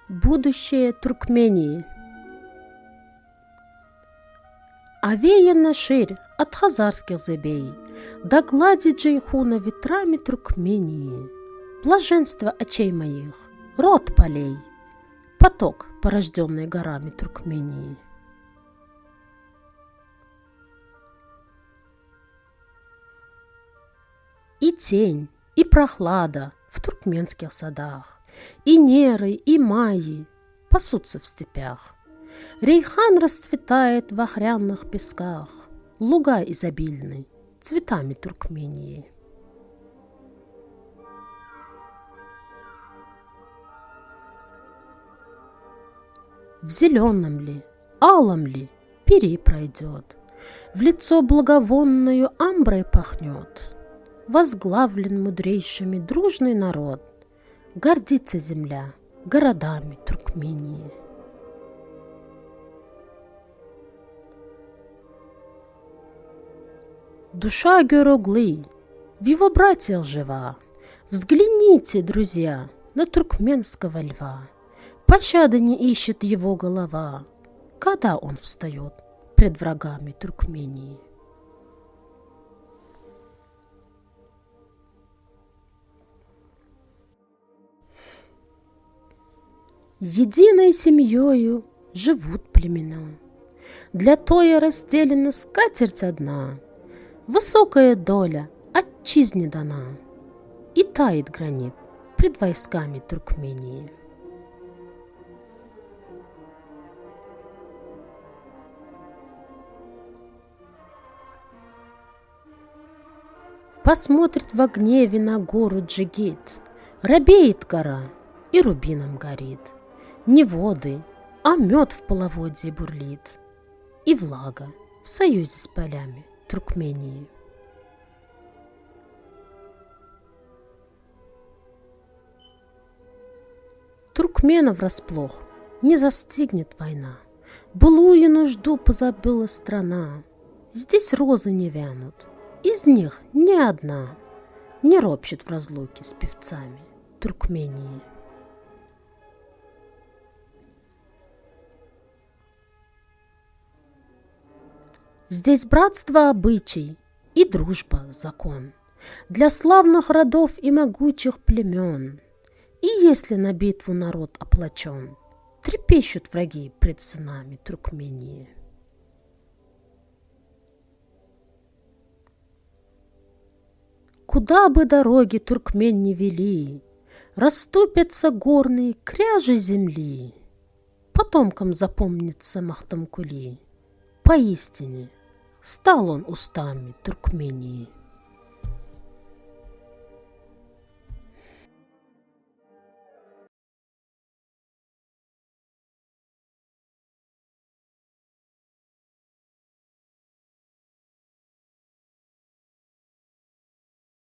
Будущее Туркмении. Овеяна ширь от хазарских зыбей, до глади Джейхуна ветрами Туркмении. Блаженство очей моих, род полей, поток, порожденный горами Туркмении. И тень, и прохлада в туркменских садах, и неры, и майи пасутся в степях. Рейхан расцветает в охряных песках, луга изобильны цветами Туркмении. В зеленом ли, алом ли пири пройдет, в лицо благовонную амброй пахнет. Возглавлен мудрейшими дружный народ, гордится земля городами Туркмении. Душа Героглы в его братьях жива. Взгляните, друзья, на туркменского льва. Пощады не ищет его голова, когда он встает пред врагами Туркмении. Единой семьёю живут племена, для тоя разделена скатерть одна, высокая доля отчизне дана, и тает гранит пред войсками Туркмении. Посмотрит во гневе на гору Джигит, робеет гора и рубином горит. Не воды, а мед в половодье бурлит, и влага в союзе с полями Туркмении. Туркменов врасплох не застигнет война, былую нужду позабыла страна. Здесь розы не вянут, из них ни одна не ропщет в разлуке с певцами Туркмении. Здесь братство обычай и дружба закон для славных родов и могучих племен. И если на битву народ оплачен, трепещут враги пред сынами Туркмении. Куда бы дороги Туркмен не вели, расступятся горные кряжи земли. Потомкам запомнится Махтамкули. Поистине стал он устами Туркмении.